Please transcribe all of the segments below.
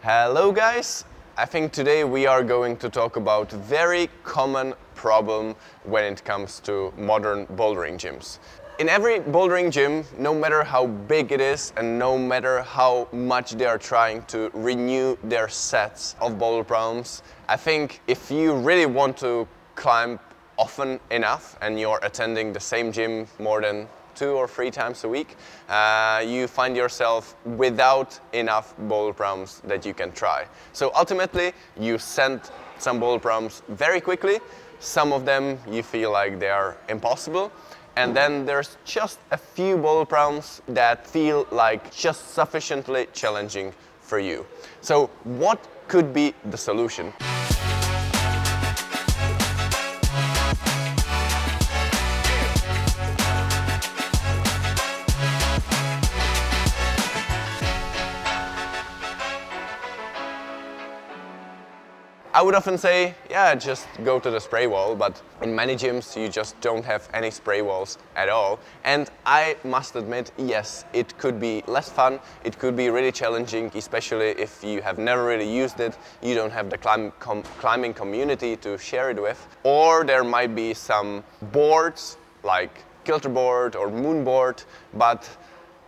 Hello guys! I think today we are going to talk about a very common problem when it comes to modern bouldering gyms. In every bouldering gym, no matter how big it is and no matter how much they are trying to renew their sets of boulder problems, I think if you really want to climb often enough and you're attending the same gym more than 2 or 3 times a week, you find yourself without enough boulder problems that you can try. So ultimately, you send some boulder problems very quickly. Some of them you feel like they are impossible. And then there's just a few boulder problems that feel like just sufficiently challenging for you. So what could be the solution? I would often say, yeah, just go to the spray wall, but in many gyms you just don't have any spray walls at all. And I must admit, yes, it could be less fun, it could be really challenging, especially if you have never really used it, you don't have the climbing community to share it with. Or there might be some boards, like kilter board or moon board, but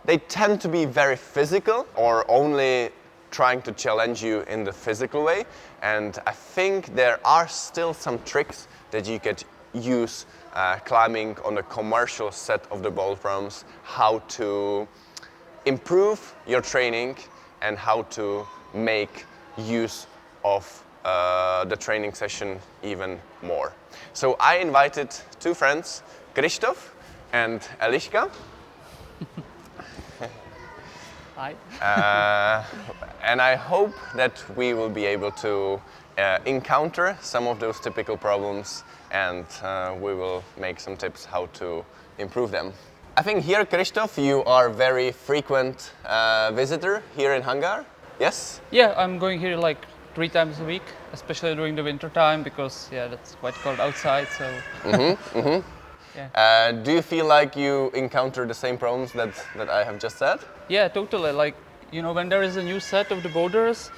they tend to be very physical or only trying to challenge you in the physical way, and I think there are still some tricks that you could use climbing on the commercial set of the boulder problems, how to improve your training and how to make use of the training session even more. So I invited 2 friends, Krzysztof and Eliška. Hi. And I hope that we will be able to encounter some of those typical problems, and we will make some tips how to improve them. I think here, Krzysztof, you are a very frequent visitor here in Hungary. Yes? Yeah, I'm going here like 3 times a week, especially during the winter time because that's quite cold outside. So. Yeah. Do you feel like you encounter the same problems that I have just said? Yeah, totally. Like, when there is a new set of the boulders,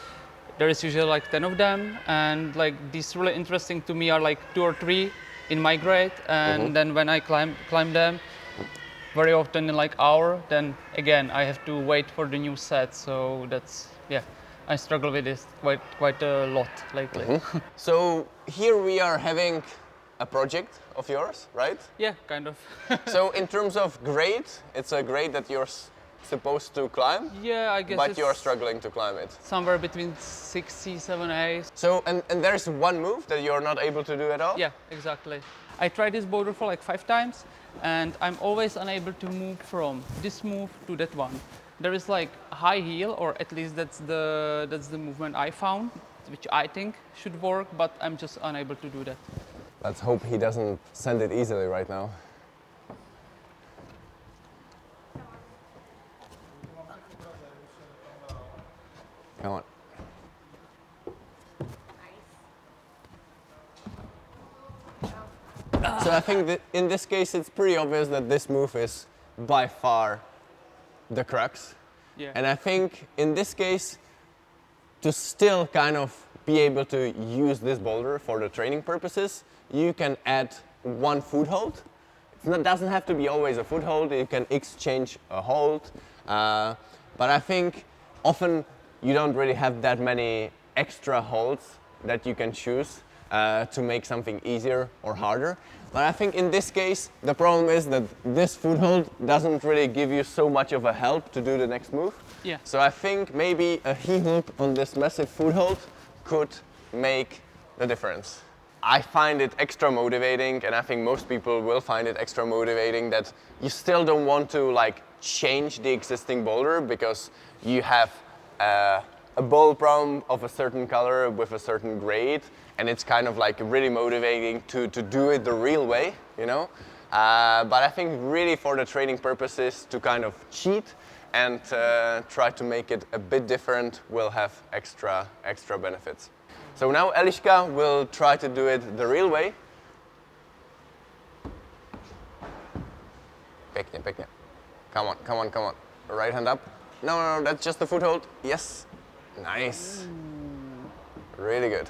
there is usually like 10 of them, and like these really interesting to me are like 2 or 3 in my grade, and then when I climb them, very often in like hour, then again I have to wait for the new set. So that's I struggle with this quite a lot lately. So here we are having a project of yours, right? Yeah, kind of. So in terms of grade, it's a grade that you're supposed to climb? Yeah, I guess but you're struggling to climb it. Somewhere between 60, 7A. So, and there's one move that you're not able to do at all? Yeah, exactly. I tried this boulder for like 5 times, and I'm always unable to move from this move to that one. There is like a high heel, or at least that's the movement I found, which I think should work, but I'm just unable to do that. Let's hope he doesn't send it easily right now. Come on. So I think that in this case it's pretty obvious that this move is by far the crux. Yeah. And I think in this case, to still kind of be able to use this boulder for the training purposes, you can add 1 foothold. It doesn't have to be always a foothold, you can exchange a hold. But I think often you don't really have that many extra holds that you can choose to make something easier or harder. But I think in this case, the problem is that this foothold doesn't really give you so much of a help to do the next move. Yeah. So I think maybe a heel hook on this massive foothold could make the difference. I find it extra motivating, and I think most people will find it extra motivating, that you still don't want to like change the existing boulder because you have a boulder problem of a certain color with a certain grade, and it's kind of like really motivating to do it the real way, But I think really for the training purposes, to kind of cheat and try to make it a bit different will have extra benefits. So now Eliška will try to do it the real way. Pěkně. Come on. Right hand up. No, that's just the foothold. Yes. Nice. Really good.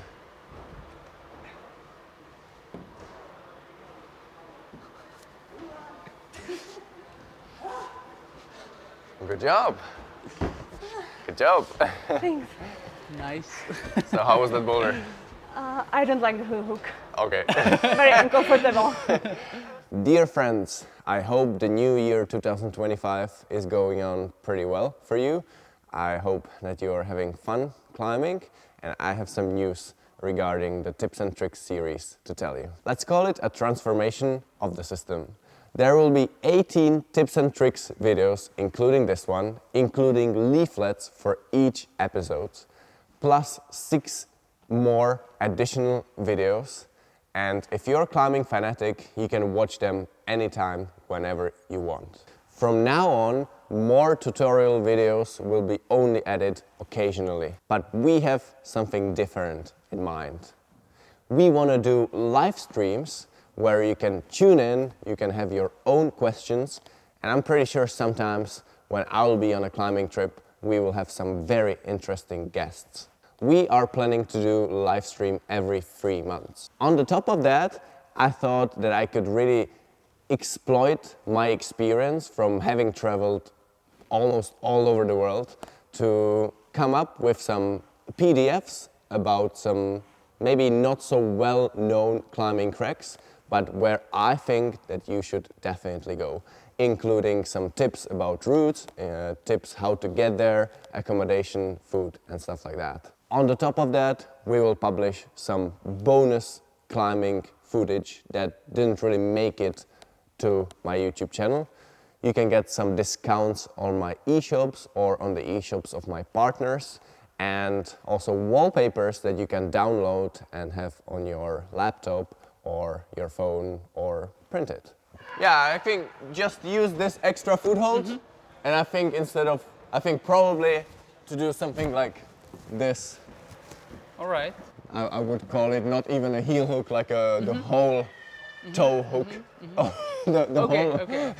Good job. Good job. Thanks. Nice. So how was that boulder? I don't like the hook. Okay. Very uncomfortable. Dear friends, I hope the new year 2025 is going on pretty well for you. I hope that you are having fun climbing, and I have some news regarding the tips and tricks series to tell you. Let's call it a transformation of the system. There will be 18 tips and tricks videos, including this one, including leaflets for each episode, plus 6 more additional videos. And if you're a climbing fanatic, you can watch them anytime, whenever you want. From now on, more tutorial videos will be only added occasionally. But we have something different in mind. We want to do live streams where you can tune in, you can have your own questions, and I'm pretty sure sometimes when I'll be on a climbing trip, we will have some very interesting guests. We are planning to do live stream every 3 months. On the top of that, I thought that I could really exploit my experience from having traveled almost all over the world to come up with some PDFs about some maybe not so well-known climbing cracks, but where I think that you should definitely go, including some tips about routes, tips how to get there, accommodation, food, and stuff like that. On the top of that, we will publish some bonus climbing footage that didn't really make it to my YouTube channel. You can get some discounts on my e-shops or on the e-shops of my partners, and also wallpapers that you can download and have on your laptop or your phone or print it. Yeah, I think just use this extra foothold, and I think probably to do something like this. All right. I would call it not even a heel hook, like the whole toe hook. Oh, the Okay, whole, okay.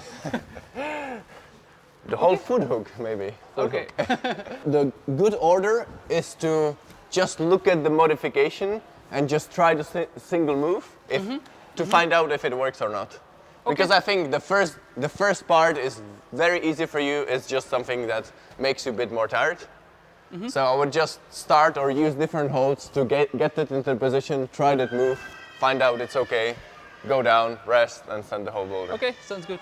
the whole foot hook, maybe. Foot Okay. hook. The good order is to just look at the modification and just try the single move to find out if it works or not. Because I think the first part is very easy for you. It's just something that makes you a bit more tired. So I would just start or use different holds to get it into position, try that move, find out it's okay, go down, rest, and send the whole boulder. Okay, sounds good.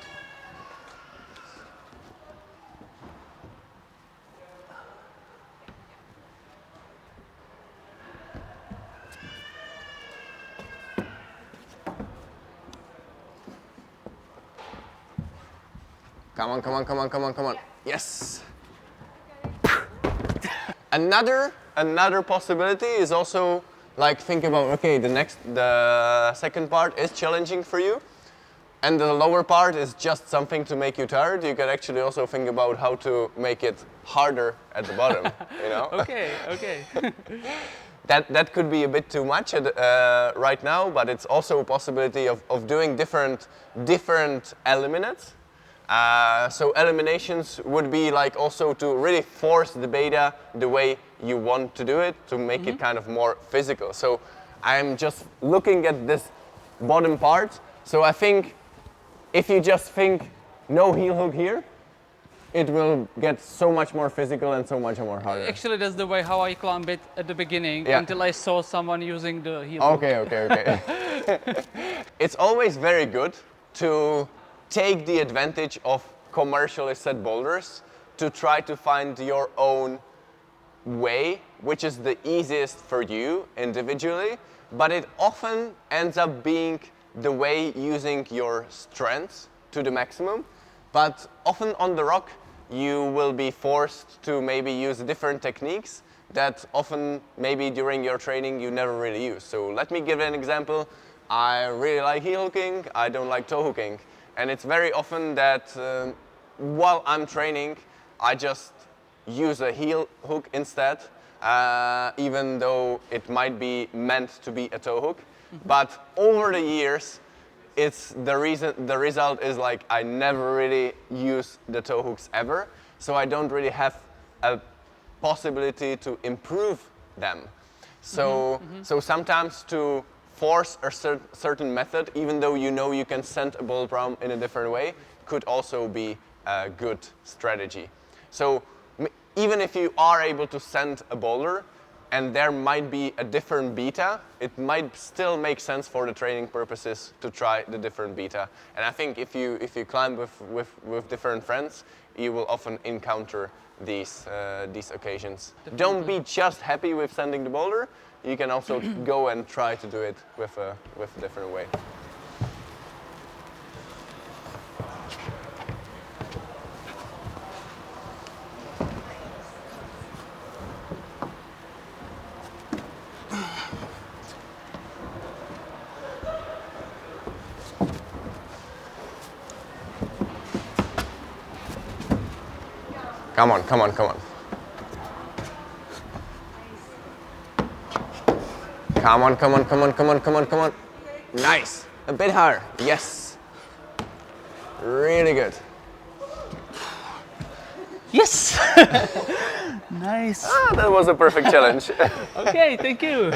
Come on, come on, come on, come on, come on. Yes! Another possibility is also like think about, okay, the second part is challenging for you, and the lower part is just something to make you tired. You can actually also think about how to make it harder at the bottom, you know? Okay, okay. That could be a bit too much right now, but it's also a possibility of doing different eliminates. So eliminations would be like also to really force the beta the way you want to do it, to make it kind of more physical. So I'm just looking at this bottom part. So I think if you just think no heel hook here, it will get so much more physical and so much more harder. Actually, that's the way how I climbed it at the beginning until I saw someone using the heel hook. Okay. It's always very good to take the advantage of commercially set boulders to try to find your own way, which is the easiest for you individually, but it often ends up being the way using your strengths to the maximum. But often on the rock, you will be forced to maybe use different techniques that often maybe during your training you never really use. So let me give an example. I really like heel hooking, I don't like toe hooking. And it's very often that while I'm training, I just use a heel hook instead, even though it might be meant to be a toe hook. But over the years, the result is like I never really use the toe hooks ever. So I don't really have a possibility to improve them. So, so sometimes to force a certain method, even though you know you can send a boulder bomb in a different way, could also be a good strategy. So even if you are able to send a boulder and there might be a different beta, it might still make sense for the training purposes to try the different beta. And I think if you climb with different friends, you will often encounter these occasions. Don't be just happy with sending the boulder. You can also go and try to do it with a different way. Come on, come on, come on. Come on, come on, come on, come on, come on, come on. Nice. A bit higher. Yes. Really good. Yes! Nice. Ah, that was a perfect challenge. Okay, thank you.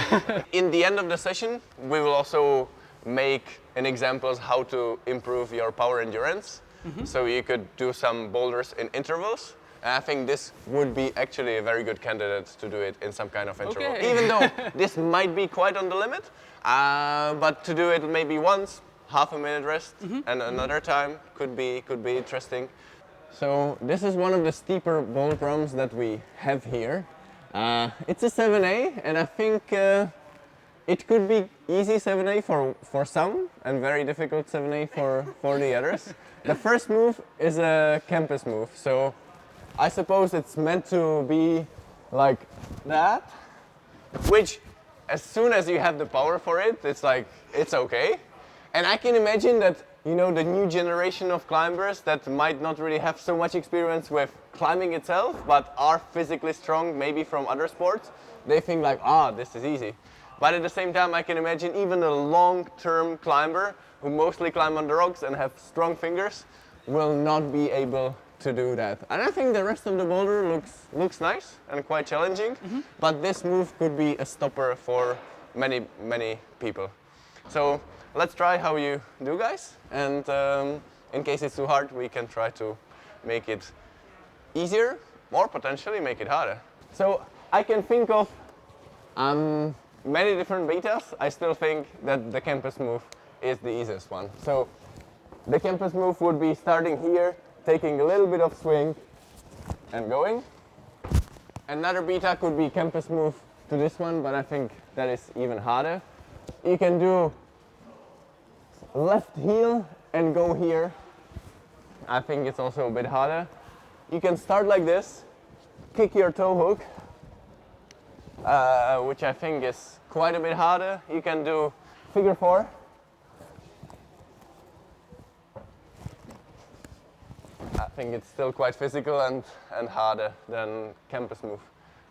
In the end of the session, we will also make an examples how to improve your power endurance. So you could do some boulders in intervals. And I think this would be actually a very good candidate to do it in some kind of interval. Okay. Even though this might be quite on the limit, but to do it maybe once, half a minute rest, and another time could be interesting. So this is one of the steeper boulder drums that we have here. It's a 7A, and I think it could be easy 7A for some, and very difficult 7A for the others. The first move is a campus move, so I suppose it's meant to be like that, which as soon as you have the power for it, it's like, it's okay. And I can imagine that, you know, the new generation of climbers that might not really have so much experience with climbing itself, but are physically strong, maybe from other sports, they think like, ah, this is easy. But at the same time, I can imagine even a long-term climber who mostly climb on the rocks and have strong fingers will not be able to do that. And I think the rest of the boulder looks nice and quite challenging, but this move could be a stopper for many people. So let's try how you do, guys, and in case it's too hard, we can try to make it easier or potentially make it harder. So I can think of many different betas. I still think that the campus move is the easiest one. So the campus move would be starting here, taking a little bit of swing and going. Another beta could be campus move to this one, but I think that is even harder. You can do left heel and go here. I think it's also a bit harder. You can start like this, kick your toe hook, which I think is quite a bit harder. You can do figure four. I think it's still quite physical and harder than campus move.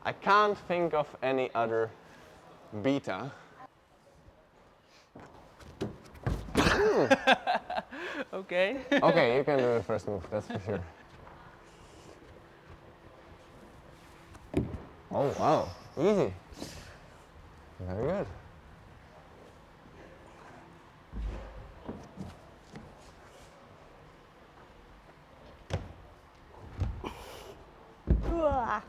I can't think of any other beta. Okay. Okay, you can do the first move, that's for sure. Oh wow, easy. Very good. Uah.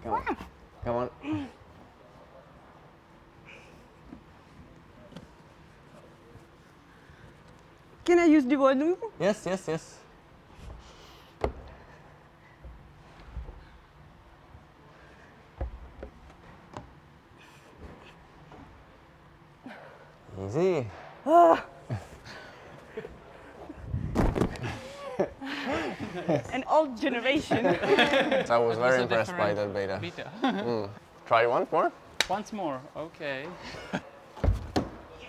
Come on. Come on. Can I use the one? Yes, yes, yes. Easy. An old generation. I was very impressed by that beta. Try once more? Once more, okay.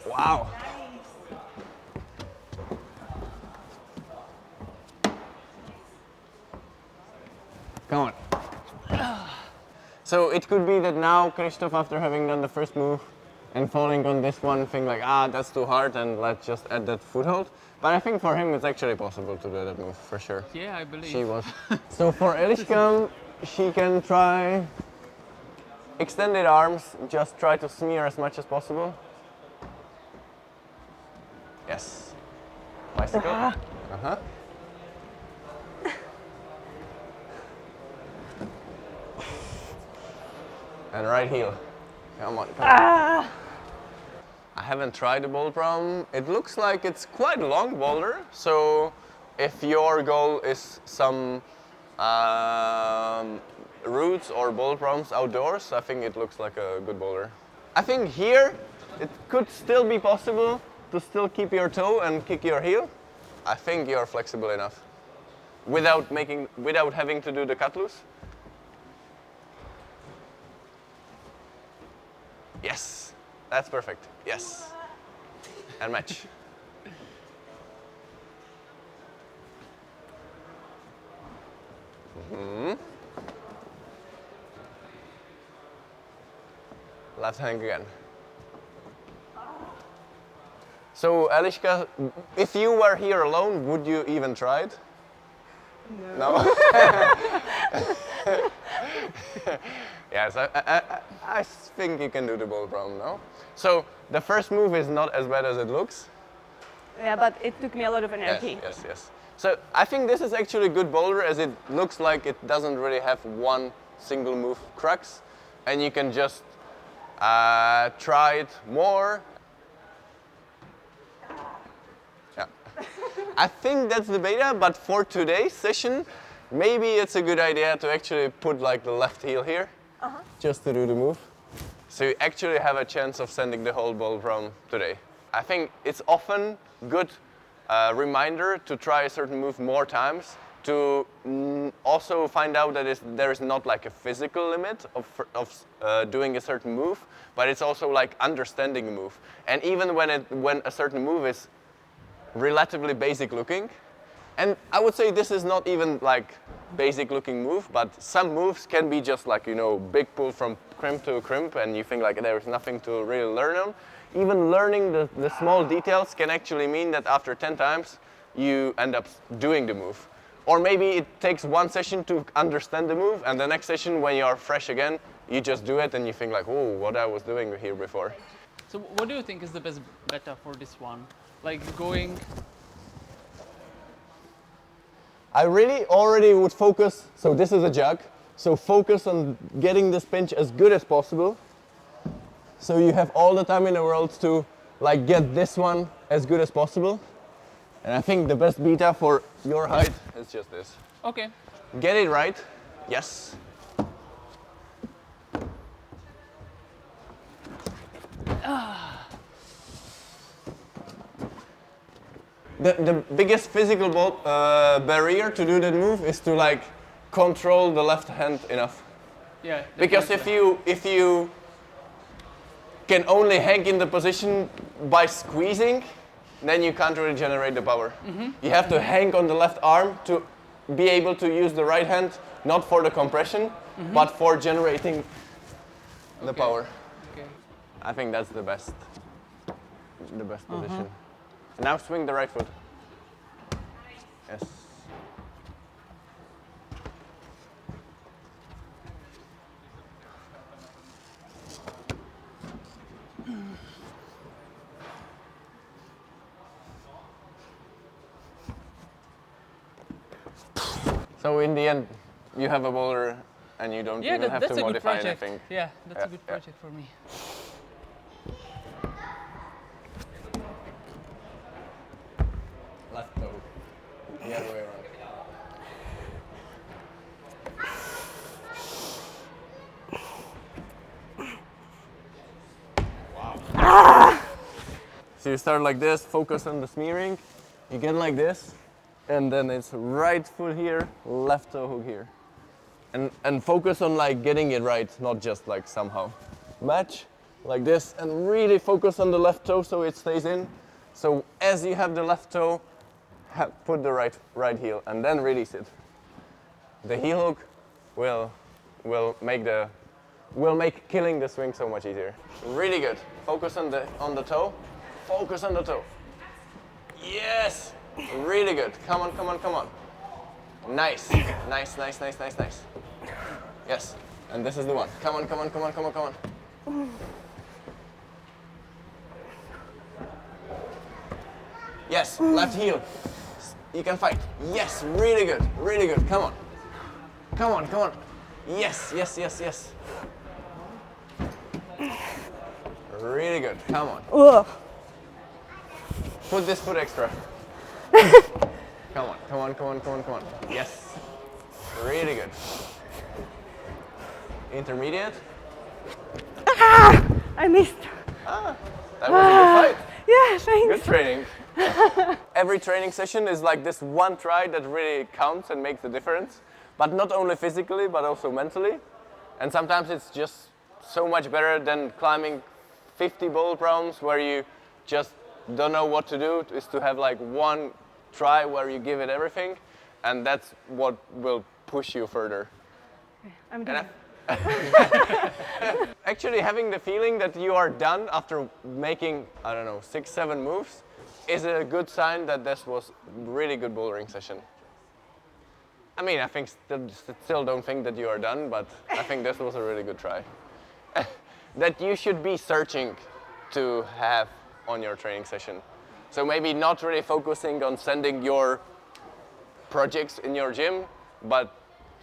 Wow. Come on. So it could be that now Christoph, after having done the first move, and falling on this one, think like, ah, that's too hard, and let's just add that foothold. But I think for him it's actually possible to do that move, for sure. Yeah, I believe. She was. So for Eliška, she can try extended arms, just try to smear as much as possible. Yes. Bicycle. Uh-huh. And right heel. Come on, come on. I haven't tried the boulder problem. It looks like it's quite a long boulder, so if your goal is some roots or boulder problems outdoors, I think it looks like a good boulder. I think here it could still be possible to still keep your toe and kick your heel. I think you're flexible enough without having to do the cut loose. Yes, that's perfect. Yes. And match. Left hand again. So, Eliška, if you were here alone, would you even try it? No? Yes, I think you can do the boulder problem now. So, the first move is not as bad as it looks. Yeah, but it took me a lot of energy. Yes, yes, yes. So, I think this is actually a good boulder as it looks like it doesn't really have one single move crux. And you can just try it more. Yeah. I think that's the beta, but for today's session, maybe it's a good idea to actually put like the left heel here, just to do the move. So you actually have a chance of sending the whole ball from today. I think it's often good reminder to try a certain move more times, to also find out that there is not like a physical limit of doing a certain move, but it's also like understanding a move. And even when a certain move is relatively basic looking, and I would say this is not even like basic looking move, but some moves can be just like, you know, big pull from crimp to crimp, and you think like there is nothing to really learn on. Even learning the small details can actually mean that after 10 times you end up doing the move. Or maybe it takes one session to understand the move, and the next session when you are fresh again, you just do it and you think like, oh, what I was doing here before. So what do you think is the best beta for this one? Like going... I really already would focus, so this is a jug, so focus on getting this pinch as good as possible. So you have all the time in the world to like get this one as good as possible. And I think the best beta for your height is just this. Okay. Get it right, yes. The biggest physical barrier to do that move is to like control the left hand enough. Yeah. Because if you can only hang in the position by squeezing, then you can't really generate the power. You have to hang on the left arm to be able to use the right hand, not for the compression, but for generating the power. Okay. I think that's the best position. And now swing the right foot. Yes. So in the end, you have a boulder and you don't even have to modify anything. Yeah, that's a good project for me. Left toe. The other way around. Wow. So you start like this, focus on the smearing. You get like this, and then it's right foot here, left toe hook here. And focus on like getting it right, not just like somehow. Match like this, and really focus on the left toe so it stays in. So as you have the left toe, put the right heel and then release it. The heel hook will make the will make killing the swing so much easier. Really good. Focus on the toe. Focus on the toe. Yes! Really good. Come on, come on, come on. Nice. Nice, nice, nice, nice, nice. Yes. And this is the one. Come on, come on, come on, come on, come on. Yes, left heel. You can fight. Yes, really good, really good. Come on. Come on, come on. Yes, yes, yes, yes. Really good. Come on. Ugh. Put this foot extra. Come on, come on, come on, come on, come on. Yes. Really good. Intermediate. Ah, I missed. Ah, that was a good fight. Yeah, thanks. Good training. Every training session is like this one try that really counts and makes the difference. But not only physically, but also mentally. And sometimes it's just so much better than climbing 50 bowl problems where you just don't know what to do, is to have like one try where you give it everything. And that's what will push you further. I'm done. Actually, having the feeling that you are done after making, I don't know, 6, 7 moves is a good sign that this was a really good bouldering session. I mean, I think still don't think that you are done, but I think this was a really good try. That you should be searching to have on your training session. So maybe not really focusing on sending your projects in your gym, but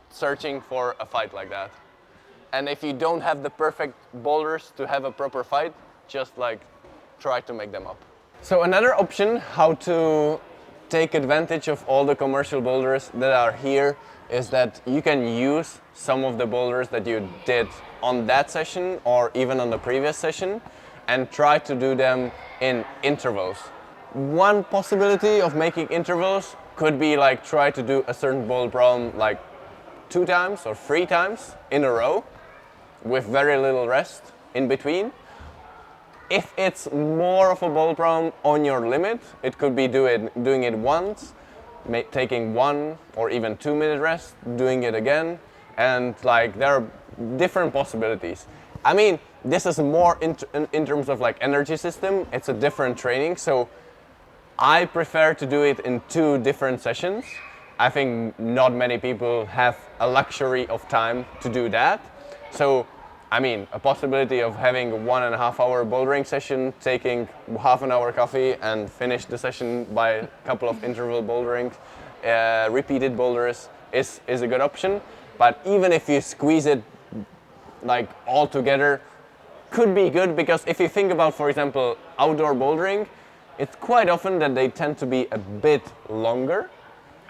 searching for a fight like that. And if you don't have the perfect boulders to have a proper fight, just like try to make them up. So another option how to take advantage of all the commercial boulders that are here is that you can use some of the boulders that you did on that session or even on the previous session and try to do them in intervals. One possibility of making intervals could be like try to do a certain boulder problem like 2 times or 3 times in a row with very little rest in between. If it's more of a boulder problem on your limit, it could be doing it once, taking 1 or even 2 minute rest, doing it again, and like there are different possibilities. I mean, this is more in terms of like energy system, it's a different training, so I prefer to do it in 2 different sessions. I think not many people have a luxury of time to do that. So, I mean, a possibility of having a 1.5 hour bouldering session, taking half an hour coffee and finish the session by a couple of interval bouldering, repeated boulders is a good option. But even if you squeeze it like all together, could be good, because if you think about, for example, outdoor bouldering, it's quite often that they tend to be a bit longer.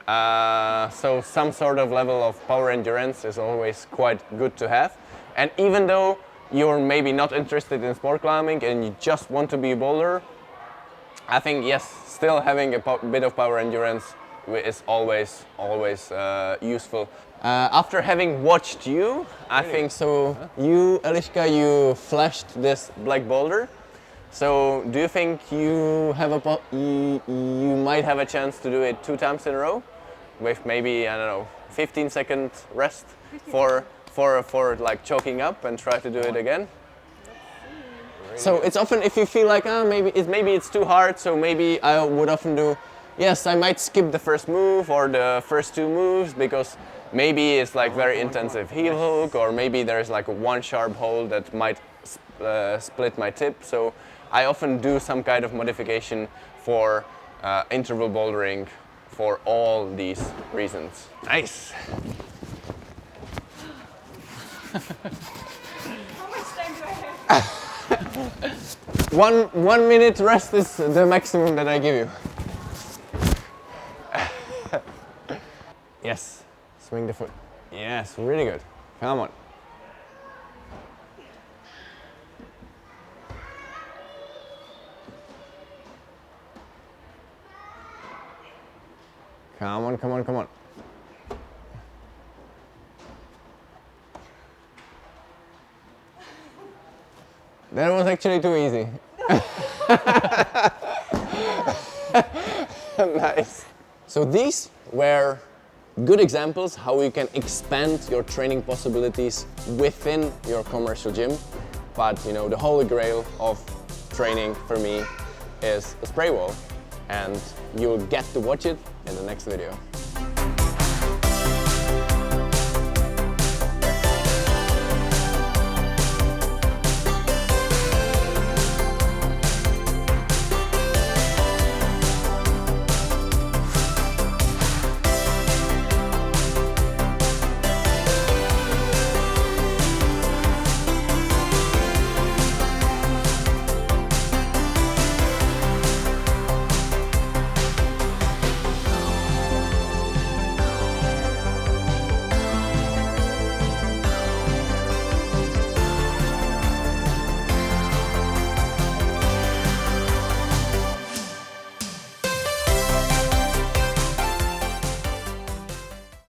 So some sort of level of power endurance is always quite good to have. And even though you're maybe not interested in sport climbing and you just want to be a boulder, I think yes, still having a bit of power endurance is always useful. After having watched you, I think so. You, Eliška, you flashed this black boulder. So do you think you have you might have a chance to do it 2 times in a row, with maybe, I don't know, 15-second rest for like choking up and try to do it again? So it's often if you feel like maybe it's too hard, so maybe I would often do, yes, I might skip the first move or the first 2 moves because maybe it's like very intensive heel hook, or maybe there's like one sharp hold that might split my tip. So I often do some kind of modification for interval bouldering for all these reasons. Nice. How much time do I have? 1 minute rest is the maximum that I give you. Yes, swing the foot. Yes, really good. Come on. Come on, come on, come on. That was actually too easy. Nice. So these were good examples how you can expand your training possibilities within your commercial gym. But you know, the holy grail of training for me is a spray wall, and you'll get to watch it in the next video.